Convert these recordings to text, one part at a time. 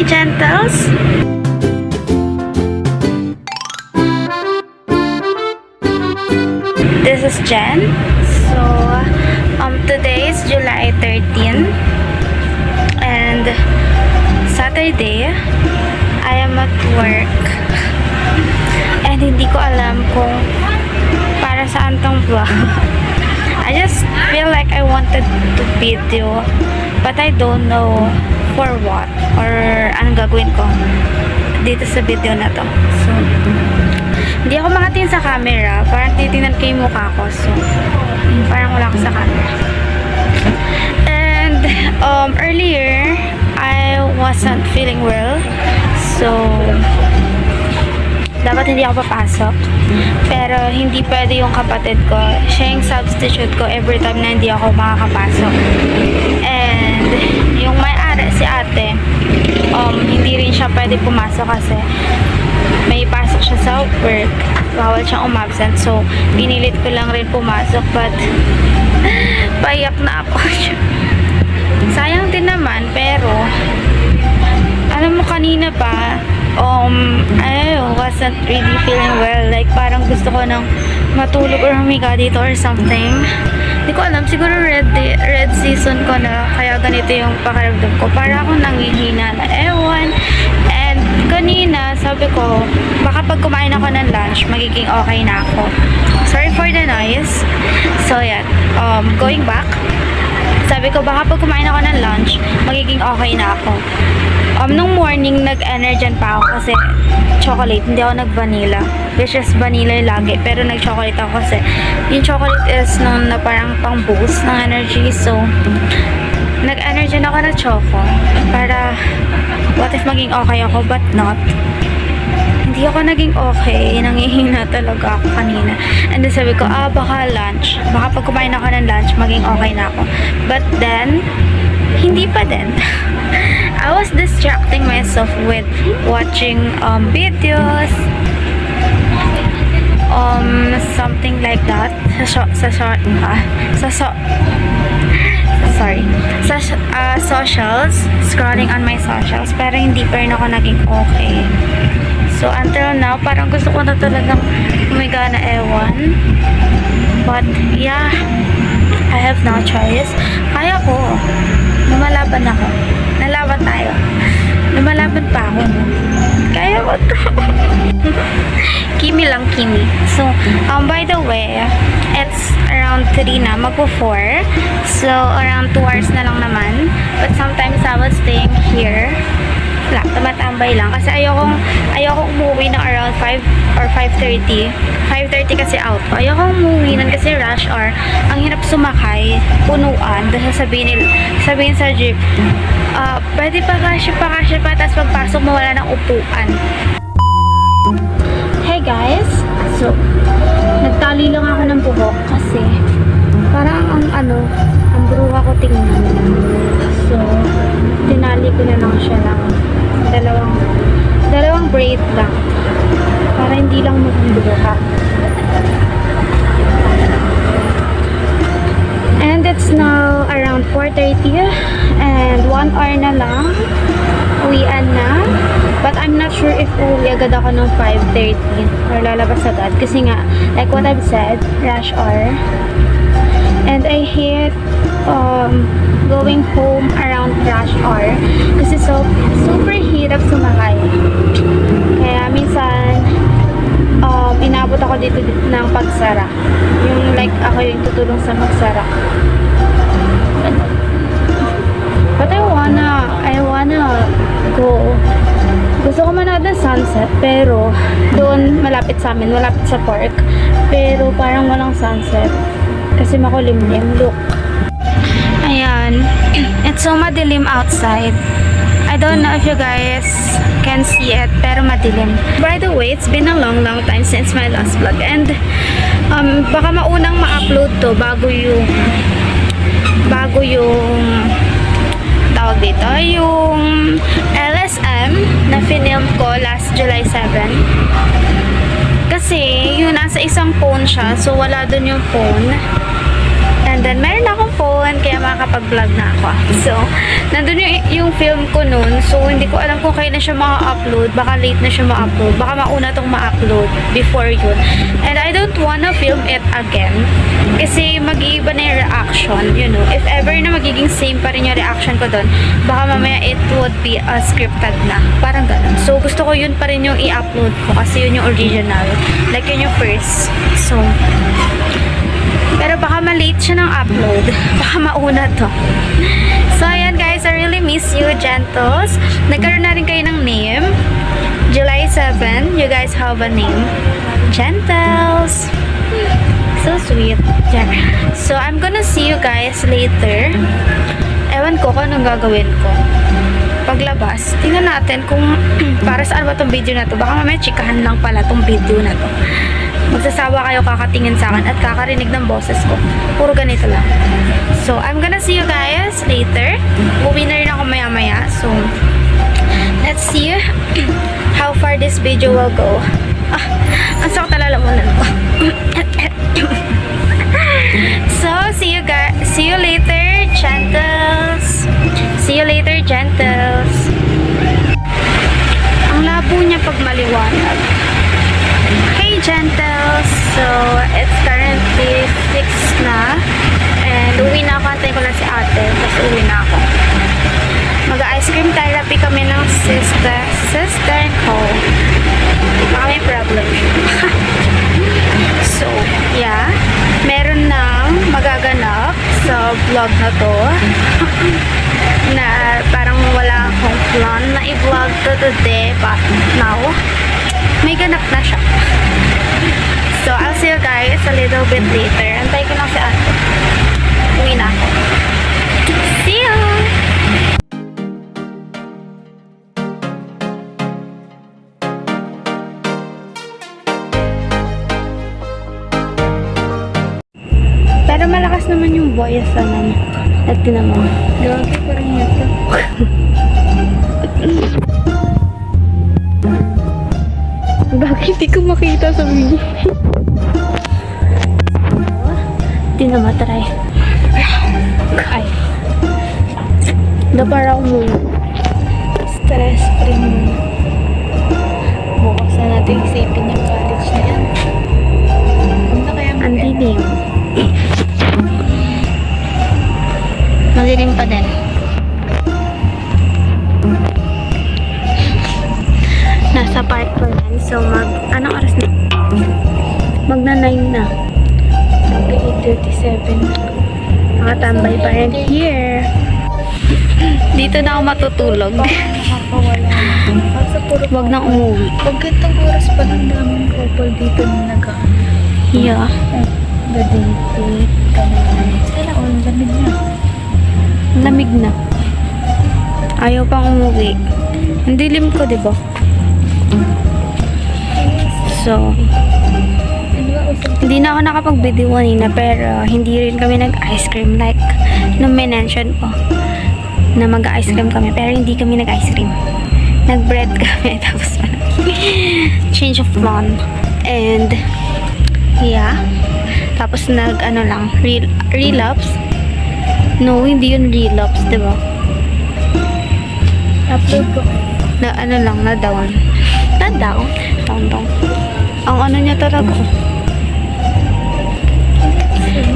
Hi, gentles! This is Jen. So, today is July 13 and Saturday. I am at work and hindi ko alam kung para saan tong vlog. I just feel like I wanted to video but I don't know for what or anong gagawin ko dito sa video na to. So, hindi ako makatingin sa camera. Parang titingnan ko yung mukha ko. So, parang wala ako sa camera. And, earlier, I wasn't feeling well. So, dapat hindi ako papasok. Pero, hindi pwede yung kapatid ko. Siya yung substitute ko every time na hindi ako makakapasok. And, yung may-ari, si ate, hindi rin siya pwede pumasok kasi may pasok siya sa work. Bawal siyang umabsent. So, pinilit ko lang rin pumasok. But, payak na ako. Sayang din naman. Pero, alam mo kanina pa, I wasn't really feeling well. Like, parang gusto ko nang matulog or humiga dito or something. Hindi ko alam. Siguro red season ko na. Kaya ganito yung pakiramdam ko. Para akong nanghihina na ewan. And kanina, sabi ko, baka pag kumain ako ng lunch, magiging okay na ako. Sorry for the noise. So, yeah. Going back. Sabi ko, baka pag kumain ako ng lunch, magiging okay na ako. Nung morning, nag-energen pa ako kasi chocolate. Hindi ako nag-vanilla. Which is vanilla yung lagi. Pero nag-chocolate ako kasi yung chocolate is nung na parang pang-boost ng energy. So, nag-energen ako na choco. Para, what if maging okay ako but not? Hindi ako naging okay. Nangihina talaga ako kanina. And then sabi ko, baka lunch. Baka pag kumain ako ng lunch, maging okay na ako. But then, hindi pa din. I was distracting myself with watching videos, something like that. Sa socials, scrolling on my socials, pero hindi pa rin ako naging okay. So until now, parang gusto ko na talagang humiga na ewan. But yeah, I have no choice. Kaya ko. Lumalaban ako. Nalaban tayo. Lumalaban pa ako. No? Kaya ko to. Kimi lang, Kimi. So, by the way, it's around 3 na. Magpo-4. So, around 2 hours na lang naman. But sometimes I was staying here. Wala, tumatambay lang. Kasi ayokong umuwi ng around 5 or 5:30. 5:30 kasi out. Ayokong umuwi nun kasi rush hour. Ang hirap sumakay, punuan. Tapos sabihin sa jeep, pwede pa kasya pa. Tapos pagpasok mo wala ng upuan. Hey guys! So, nagtali lang ako ng buhok kasi parang ang bruha ko tingnan. So, tinali ko na lang siya ng dalawang braid lang para hindi lang magbubuka. And it's now around 4:30 and 1 hour na lang uwian na, but I'm not sure if uuwi agad ako ng 5:30 or lalabas agad kasi nga like what I've said, rush hour. And I hate going home around rush hour kasi super hirap sumakay. Kaya minsan inabot ako dito ng pagsara. Yung like ako yung tutulong sa magsara. But I wanna go. Gusto ko manood ng sunset pero doon malapit sa amin, malapit sa park. Pero parang walang sunset. Kasi makulimlim. Look. Ayan. It's so madilim outside. I don't know if you guys can see it, pero madilim. By the way, it's been a long time since my last vlog. And, baka maunang ma-upload to bago yung tawag dito, yung LSM na film ko last July 7. Kasi, yun, nasa isang phone siya. So, wala dun yung phone. And then, meron akong phone, kaya makakapag-vlog na ako. So, nandun yung film ko nun. So, hindi ko alam kung kailan siya maka-upload. Baka late na siya ma-upload. Baka mauna tong ma-upload before yun. And I don't wanna film it again. Kasi mag-iiba na yung reaction, you know. If ever na magiging same pa rin yung reaction ko dun, baka mamaya it would be scripted na. Parang ganun. So, gusto ko yun pa rin yung i-upload ko kasi yun yung original. Like, yun yung first. So, pero baka ma-late siya ng upload. Baka mauna to. So, ayan guys. I really miss you, Gentles. Nagkaroon na rin kayo ng name. July 7. You guys have a name. Gentles. So sweet. Yan. So, I'm gonna see you guys later. Ewan ko kung anong gagawin ko. Paglabas, tingnan natin kung para saan ba tong video na to. Baka mamaya chikahan lang pala tong video na to. Magsasawa kayo kakatingin sa akin at kakarinig ng boses ko. Puro ganito lang. So, I'm gonna see you guys later. Uwi na rin ako maya-maya. So, let's see how far this video will go. Ang sakit na lalamunan ko. So, see you later, Gentles. See you later, Gentles. Ang labo niya pag maliwanag. Hey, Gentles. So, it's currently 6 na. And uwi na ako. Antayin ko lang si ate. Tapos uwi na ako. Mag-ice cream therapy kami ng sister ko. Baka may problem. So, yeah. Meron nang magaganap sa vlog na to. Na parang wala akong plan na i-vlog to today. But now, may ganap na siya. So, I'll see you guys a little bit later. Antay ko lang si ate. Uwi na ako. See you! Pero malakas naman yung voice naman. At tinamang. Gawag pa rin ito. Bakit di ko makita sa video? Di na matry. Ay. Napara ako muna. Stress free muna. Bukas na natin isipin yung college na yan. Punta kaya ang dilim. Madilim pa din. Nasa park ko yan. So, anong oras na? Magna 9 na. 8:37. Nakatambay pa rin here. Dito na ako matutulog. Huwag nang umuwi. Pag gantong oras pa lang daming couple dito na nag-ano. Yeah. Nag-date, ganun. Sana all lamig na. Lamig na. Ayaw pang umuwi. Ang dilim ko, diba? So, hindi na ako nakapag-video kanina pero hindi rin kami nag-ice cream like nung mention ko na mag-ice cream kami pero hindi kami nag-ice cream. Nag-bread kami tapos change of plan and yeah. Tapos nag-ano lang relapse. No, hindi yun relapse, diba? Upload ko. Na ano lang, na down. Na down. Down. Ang ano niya talaga.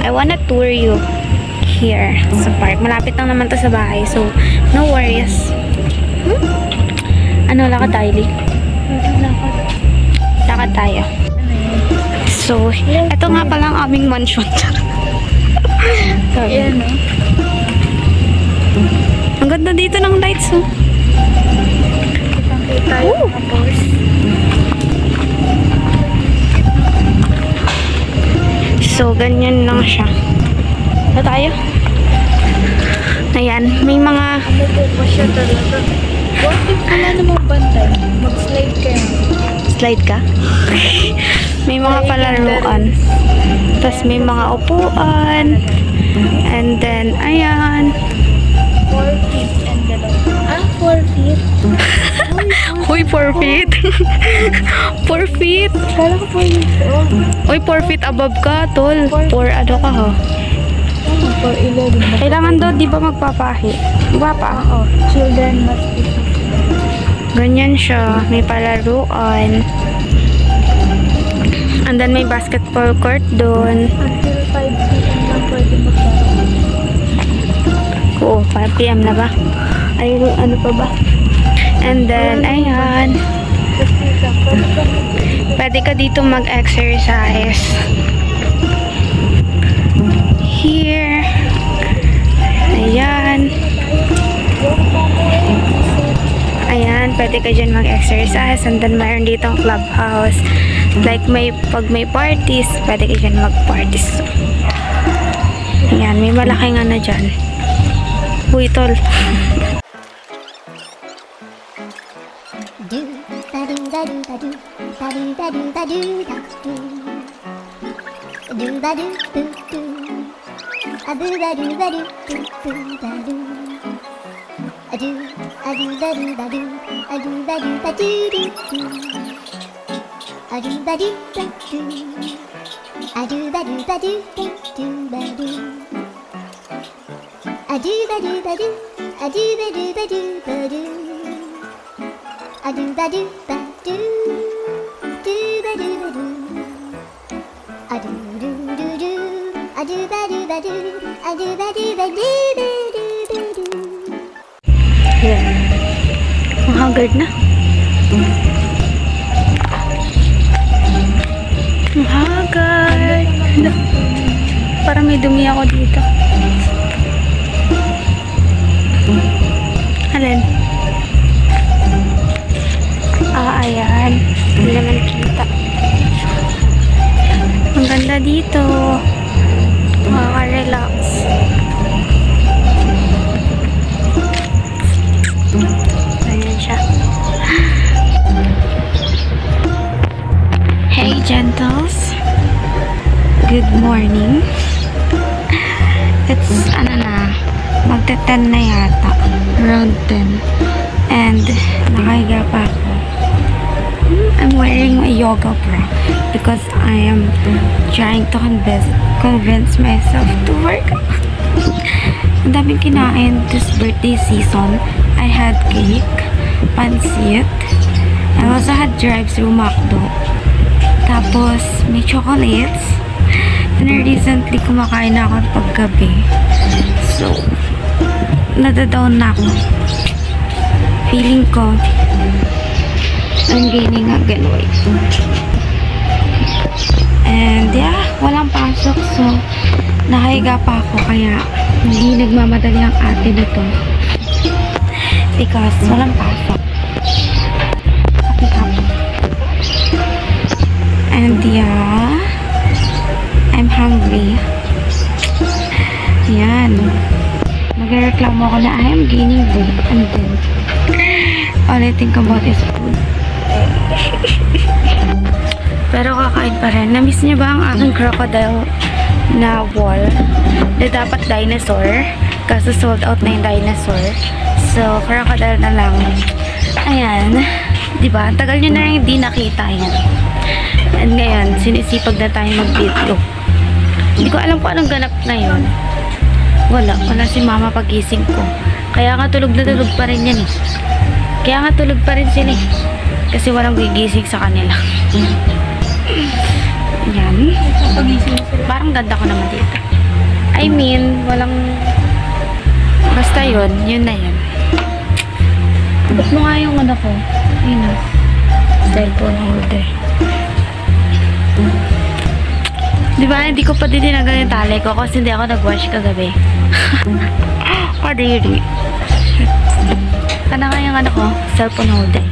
I wanna tour you here sa park. Malapit lang naman to sa bahay. So, no worries. Ano, lakad tayo, Lee? Lakad tayo. So, ito nga pala ang aming mansion. Sorry. Ayan, no? Ang ganda dito ng lights, oh. Kitang-kita yung mga post. So, ganyan lang siya. Ito tayo. Ayan, may mga... Ano po pa siya talaga? What if wala namang bantay? Mag-slide kayo. Slide ka? May mga palaruan. Tapos may mga upuan. And then, ayan. 4 feet and below. 4 feet? Uy, 4 feet. 4 feet. Kala ko 4 feet. Oh. Uy, 4 feet above ka, tol. 4 ano ka, ha? Opo, ilalim mo. Kailangan daw, di ba magpapahi? Diba pa? Oo. Children must be. Ganyan siya. May palaruan. And then may basketball court doon. Until 5 p.m. lang pwede maglaro. Oo, 5 p.m. na ba? Ayun, ano pa ba? And then, ayan. Kasi sa Pwede ka dito mag-exercise. Here. Ayan. Ayan, pwede ka dyan mag-exercise. And then, mayroon dito ang clubhouse. Like, pag may parties, pwede ka dyan mag-parties. Ayan, may malaking ano dyan. Uy, tol. Do ba do ba do ba do ba do ba do ba do ba do do ba do do do a do ba do ba do do do ba do a do ba do ba do a do ba do ba do do do a do ba do ba do a do ba do ba do ba do ba do a do ba do ba do a do ba do ba do ba do a do ba do ba do do ba do ba do a do do do do a do ba do ba do a do ba do ba do ba do ba do. Ayan. Ang haggard na. Ang haggard. Parang may dumi ako dito. Alin? Ayan. Hindi naman kita. Ang ganda dito. Makaka-relax. Ayan siya. Hey, gentles. Good morning. It's, magta-10 na yata. Around 10. And, nakahiga pa ako. I'm wearing my yoga bra because I am trying to convince myself to work out. Ang daming kinain this birthday season. I had cake, pansit, I also had drive-thru McDo. Tapos, may chocolates. And recently, kumakain na ako paggabi. So, nadadown na ako. Feeling ko, I'm gaining again weight. And yeah, walang pasok. So, nakahiga pa ako. Kaya, hindi nagmamadali ang ate na to. Because, walang pasok. And yeah, I'm hungry. Yan. Nagreklamo ako na I am gaining weight. And then, all I think about is food. Pero kakain pa rin. Namiss niyo ba ang aking crocodile na wall? Na dapat dinosaur. Kaso sold out na yung dinosaur. So, crocodile na lang. Ayan. Diba? Ang tagal nyo na rin hindi nakita yan. And ngayon, sinisipag na tayo mag-video. Hindi ko alam kung anong ganap na yun. Wala si mama pagising ko. Kaya nga tulog na tulog pa rin yan eh. Kaya nga tulog pa rin sila eh. Kasi walang gigising sa kanila. Yan. Parang ganda ko naman dito. I mean, walang... Basta yun na yun. Tapos mo nga yung ano ko. Ayun na. Cellphone holder. Diba, hindi ko pa din tinagal yung tali ko kasi hindi ako nag-wash kagabi. Kadiri. Kana nga yung ano ko, cellphone holder.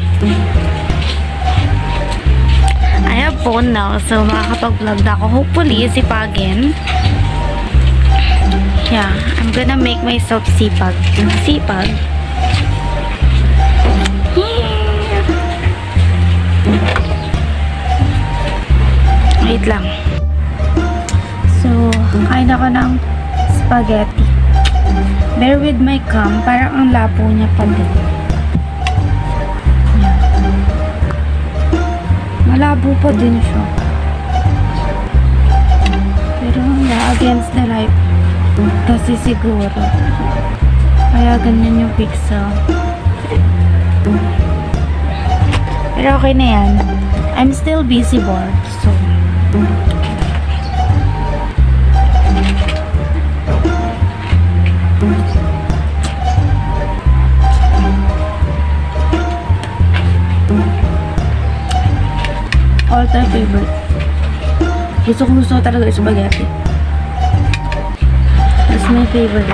I have phone now, so makakapag-vlog na ako. Hopefully, sipagin. Yeah, I'm gonna make myself sipag. Sipag. Wait lang. So, kain ako ng spaghetti. Bear with my cam, parang ang labo niya pa din. Malabo pa din siya. Pero against the light, Kasi siguro. Kaya ganyan yung pixel. Pero okay na yan. I'm still busy bored. So, all-time favorite. Gusto talaga yung spaghetti. It's my favorite.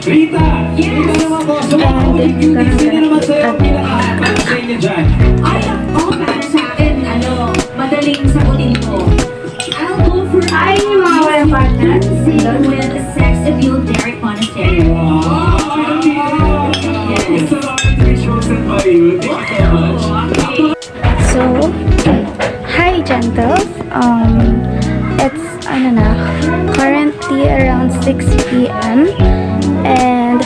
Rita! Rita naman po! Hindi naman sa'yo pinaka-para sa inyo dyan. Ay, ako para sa akin, madaling sagutin ko. I'll go for ay, yung mga walang partner. With sex appeal, Derek Monastery. Wow! Yes! Salamat kay Chosen Mario. Thank you so much. So, hi gentles. It's currently around 6 p.m. and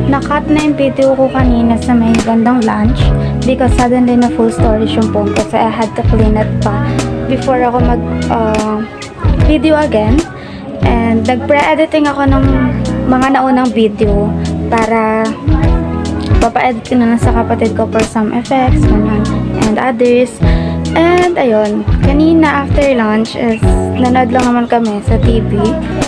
nakat na yung video ko kanina sa may bandang lunch because suddenly na full storage yung phone ko, so I had to clean it pa before ako mag video again. And nag-pre-editing ako ng mga naunang video para papa-edit ko na lang sa kapatid ko for some effects and others. And ayun, kanina after lunch is nanood lang naman kami sa TV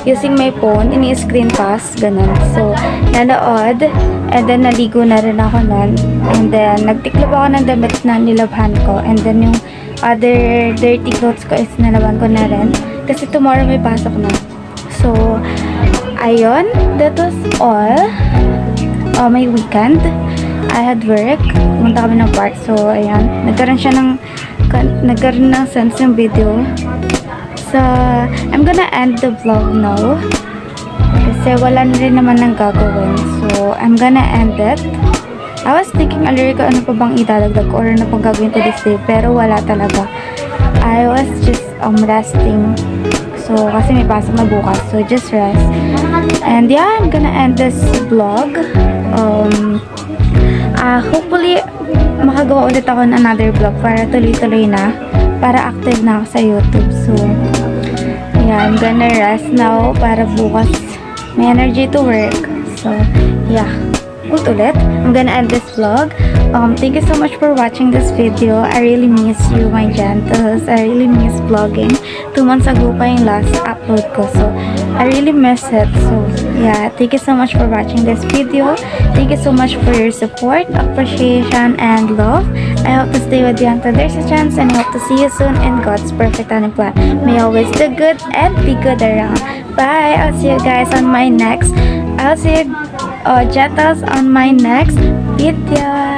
using my phone, ini-screen pass, ganun. So, nanood, and then naligo na rin ako nun. And then, nagtiklop ako ng damit na nilabhan ko. And then, yung other dirty clothes ko is nalaban ko na rin. Kasi tomorrow may pasok na. So, ayun, that was all. My weekend, I had work. Pumunta kami ng park. So, ayan, nagkaroon ng sense yung video. So, I'm gonna end the vlog now. Kasi wala na rin naman nang gagawin. So, I'm gonna end it. I was thinking earlier ko ano pa bang idadagdag ko or ano pang gagawin ko this day. Pero wala talaga. I was just resting. So, kasi may pasok na bukas. So, just rest. And yeah, I'm gonna end this vlog. Hopefully, makagawa ulit ako ng another vlog para tuloy-tuloy na. Para active na ako sa YouTube. So, yeah, I'm gonna rest now para bukas may energy to work. So, yeah. Ulit, I'm gonna end this vlog. Thank you so much for watching this video. I really miss you, my gentles. I really miss vlogging. 2 months ago pa yung last upload ko. So, I really miss it. So, yeah. Thank you so much for watching this video. Thank you so much for your support, appreciation, and love. I hope to stay with you until there's a chance, and I hope to see you soon in God's perfect and plan. May always do good and be good around. Bye! I'll see you guys on my next. I'll see you, gentles, on my next video.